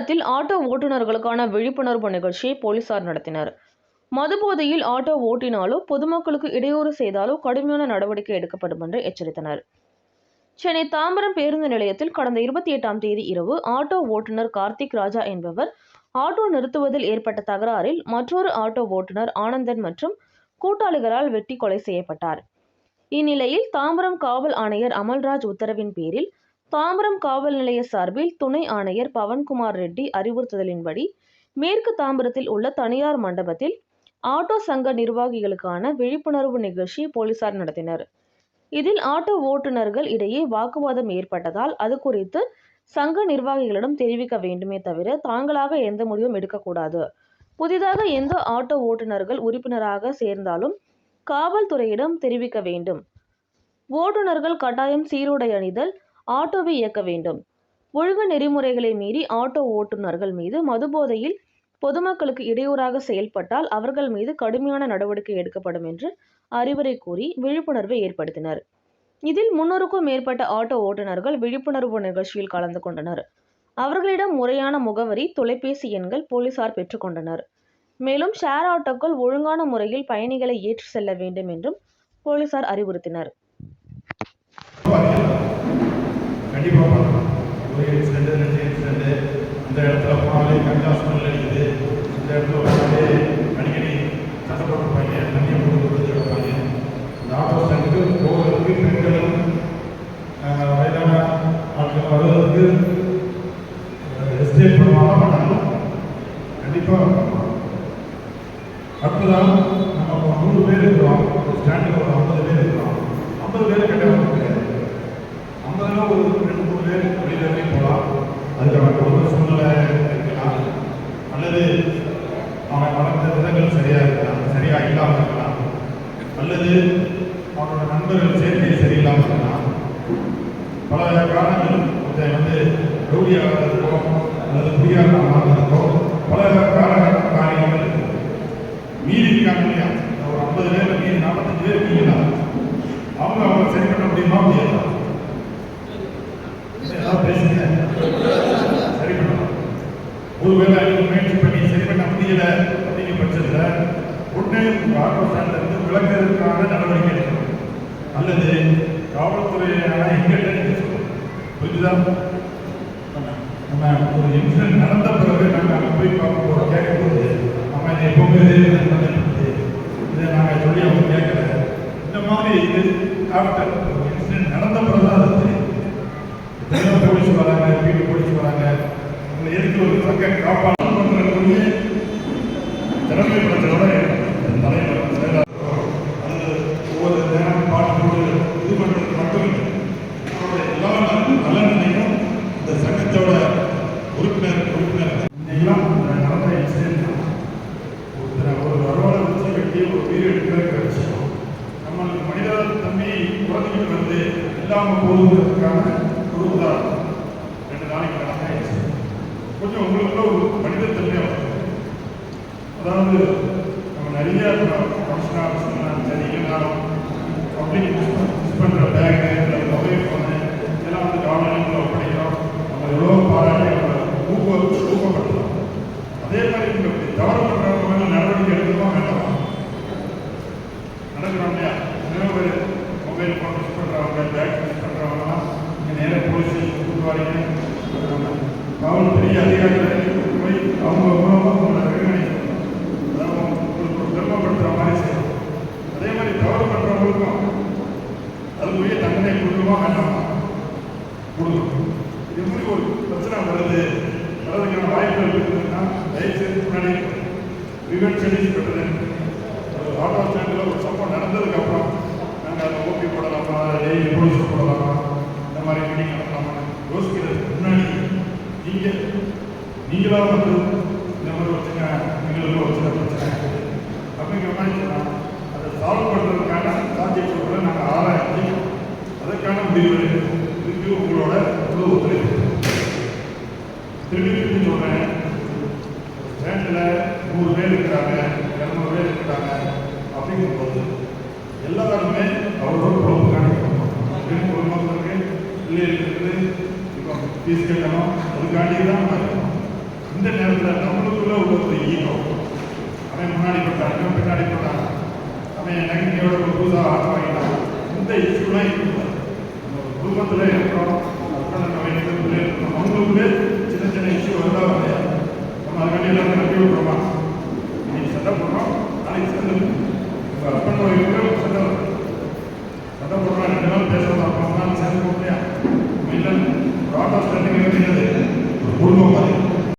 சேலத்தில் ஆட்டோ ஓட்டுநர்களுக்கான விழிப்புணர்வு நிகழ்ச்சியை போலீசார் நடத்தினர். மதுபோதையில் ஆட்டோ ஓட்டினாலோ பொதுமக்களுக்கு இடையூறு செய்தாலோ கடுமையான நடவடிக்கை எடுக்கப்படும் என்று எச்சரித்தனர். சென்னை தாம்பரம் பேருந்து நிலையத்தில் கடந்த 28ஆம் தேதி இரவு ஆட்டோ ஓட்டுநர் கார்த்திக் ராஜா என்பவர் ஆட்டோ நிறுத்துவதில் ஏற்பட்ட தகராறில் மற்றொரு ஆட்டோ ஓட்டுநர் ஆனந்தன் மற்றும் கூட்டாளிகளால் வெட்டி கொலை செய்யப்பட்டார். இந்நிலையில் தாம்பரம் காவல் ஆணையர் அமல்ராஜ் உத்தரவின் பேரில் தாம்பரம் காவல் நிலைய சார்பில் துணை ஆணையர் பவன்குமார் ரெட்டி அறிவுறுத்தலின்படி மேற்கு தாம்பரத்தில் உள்ள தனியார் மண்டபத்தில் ஆட்டோ சங்க நிர்வாகிகளுக்கான விழிப்புணர்வு நிகழ்ச்சி போலீசார் நடத்தினர். இதில் ஆட்டோ ஓட்டுநர்கள் இடையே வாக்குவாதம் ஏற்பட்டதால் அது குறித்து சங்க நிர்வாகிகளிடம் தெரிவிக்க வேண்டுமே தவிர தாங்களாக எந்த முடிவும் எடுக்கக்கூடாது. புதிதாக எந்த ஆட்டோ ஓட்டுநர்கள் உறுப்பினராக சேர்ந்தாலும் காவல்துறையிடம் தெரிவிக்க வேண்டும். ஓட்டுநர்கள் கட்டாயம் சீருடை அணிதல், ஆட்டோவை இயக்க வேண்டும். ஒழுங்கு நெறிமுறைகளை மீறி ஆட்டோ ஓட்டுநர்கள் மீது மதுபோதையில் பொதுமக்களுக்கு இடையூறாக செயல்பட்டால் அவர்கள் மீது கடுமையான நடவடிக்கை எடுக்கப்படும் என்று அறிவுரை கூறி விழிப்புணர்வை ஏற்படுத்தினர். இதில் 300க்கும் மேற்பட்ட ஆட்டோ ஓட்டுநர்கள் விழிப்புணர்வு நிகழ்ச்சியில் கலந்து கொண்டனர். அவர்களிடம் முறையான முகவரி, தொலைபேசி எண்கள் போலீசார் பெற்றுக்கொண்டனர். மேலும் ஷேர் ஆட்டோக்கள் ஒழுங்கான முறையில் பயணிகளை ஏற்றி செல்ல வேண்டும் என்றும் போலீசார் அறிவுறுத்தினர். அடுத்ததான் நம்ம 100 பேர் இருக்கிறோம், ஒரு ஸ்டாண்டில் ஒரு 50 பேர் இருக்கிறோம். 50 பேர் கிடையாது, 50ல ஒரு 2-3 பேர் வெளியிலே போகலாம். அதுக்கான குடும்ப சூழ்நிலை இருக்கலாம், அல்லது அவன் வளர்ந்த விதங்கள் சரியாக இல்லாமல் இருக்கலாம், அல்லது அவனோட நண்பர்கள் சேர்க்கை சரியில்லாமல் இருக்கலாம். பல காரணங்கள் ரவுடியாக இருக்கும் அல்லது குடியாரமாக இருக்கும், பல காரியங்கள் மீறி இருக்காங்க இல்லையா. ஒரு 50 பேர் மீறி 45 பேர் இருக்கீங்களா, அவங்க சரி பண்ண முடியுமா? முடியாது. ஏதாவது பேசுங்க, சரி பண்ணலாம். ஒருவேளை முயற்சி பண்ணி சரி பண்ண முடியல அப்படிங்கிற பட்சத்தில் உடனே ஆட்டோ ஸ்டாண்ட்ல இருந்து விளக்குறதுக்கான நடவடிக்கை எடுக்கணும், அல்லது காவல்துறையான எங்கிட்ட நீங்க சொல்லணும். புரிஞ்சுதா? நம்ம ஒரு இன்சிடென்ட் நடந்த பிறகு நாங்கள் போய் பார்க்க கேட்கும்போது நம்ம இதை எப்பவுமே இதை நாங்கள் சொல்லி அவங்க கேட்கல. இந்த மாதிரி இது ஆஃப்டர் இன்சிடென்ட் நடந்த பிறகு தான் அது தெரியும். போலீஸ் வராங்க, வீட்டு போலீஸ் வராங்க, உங்களை எதுக்கு ஒரு சங்க காப்பாற்ற பண்ணுறதுக்குரிய திறமைப்படுத்தோட தலைவர் அது ஒவ்வொரு நேரம் பாட்டு இது பண்ணுறது மட்டும் இல்லை, எல்லா நலனையும் இந்த சங்கத்தோட உறுப்பினர் இன்னைக்கெல்லாம் நடந்த இன்சிடென்ட் ஒரு வரவாளை வச்சு வெட்டி ஒரு உயிர் எடுக்கிற விஷயம் நம்மளுக்கு மனித தன்மை குறைஞ்சிக்கிட்டு வந்து இல்லாமல் போகுதுக்கான ஒரு உதாரணம் 2 நாளைக்கு நடந்தாயிடுச்சு. கொஞ்சம் உங்களுக்குள்ள ஒரு மனித தன்மையாக வருது. அதாவது நம்ம நிறைய ஃபங்க்ஷனாக சரி இல்லைனாலும் பப்ளிக் யூஸ் பண்ணுற பேக்கு இல்லை மொபைல் ஃபோனு இதெல்லாம் ஆன்லைனில் ஒப்படைக்கிறோம். நம்ம எவ்வளோ பாராட்டி நம்ம ஊக்கப்படுத்தலாம். அதே மாதிரி நீங்கள் தவறு பண்ணுறவங்க மேலே நடவடிக்கை எடுக்கணுமா வேண்டாமா? நடக்கிறோம் இல்லையா? நிறைய பேர் மொபைல் ஃபோன் யூஸ் பண்ணுறவங்க, பேக் யூஸ் பண்ணுறவங்கலாம் நீங்கள் நேராக போலீஸ் ஸ்டேஷன் கூட்டு வரீங்க. காவல் பெரிய அதிகாரிகள் போய் அவங்க மூலமாக உங்களை ரெகனைஸ் அதாவது உங்களுக்கு ஒரு பெருமைப்படுத்துகிற மாதிரி செய்யணும். அதே மாதிரி தவறு பண்ணுறவங்களுக்கும் அதுக்குரிய தண்டனை கொடுக்கணுமா வேண்டாமா? கொடுக்கணும். இது மாதிரி ஒரு பிரச்சனை வர்றதுக்கான வாய்ப்புகள் இருக்குதுன்னா தயவுசெய்து முன்னாடி ரிவென்ட் ஸ்டடிஸ் பெற்றது. ஆட்டோ ஸ்டாண்டில் ஒரு சம்பவம் நடந்ததுக்கப்புறம் நாங்கள் அதை ஓபி போடலாமா, டெய்லி போலீஸ் போடலாமா, இந்த மாதிரி மீட்டிங் நடத்தலாமா யோசிக்கிறதுக்கு முன்னாடி நீங்களாக இந்த மாதிரி ஒரு சின்ன எங்களுக்கு ஒரு சின்ன பிரச்சனை அப்படிங்கிற மாதிரி சொன்னால் அதை சால்வ் பண்ணுறதுக்கான சாத்தியக்கூறுகளை நாங்கள் ஆராய்ச்சி அதற்கான முடிவுகள் இதுக்கு உங்களோட முழு ஒத்துழைப்பு. திருப்பி சொல்கிறேன், ஸ்டாண்டில் 100 பேர் இருக்கிறாங்க, 200 பேர் இருக்கிறாங்க அப்படிங்கும்போது எல்லாருமே அவரோட பொறுப்பு காணிக்கணும். பொதுமக்களுக்கு பிள்ளைகளுக்கு இப்போ ஃபீஸ் கட்டணும், அதுக்காண்டி தான் நம்ம இருக்கணும். இந்த நேரத்தில் நம்மளுக்குள்ள உள்ள ஒரு ஈகோ, அவன் முன்னாடி போட்டான், அவன் பின்னாடி போட்டான், அவன் நகைக்கையோட ஒரு புதுசாக ஆட்டம் வாங்கிட்டான், இந்த இஷ்யூலாம் இருக்குது. நம்ம குடும்பத்தில் இருக்கிறோம், அப்புறம் நம்ம இருக்கிறதுலே இருக்கிறோம், அவங்களுக்குள்ளே சின்ன சின்ன இஷ்யூ வருதா இல்லையா? நம்ம அதுக்காண்டி எல்லாரும் நம்பி விட்றோமா? இன்னைக்கு சண்டை போடுறோம், நாளைக்கு சண்டை. உங்கள் அப்பன் இருக்கிற சண்டை சண்டை போடுறோம், 2 நாள் பேசுகிறோம், அப்பா அம்மா சேர்ந்து போகலையா? நம்ம இல்லை, ஒரு ஆட்டோ ஸ்டாண்டிங் தெரியாது.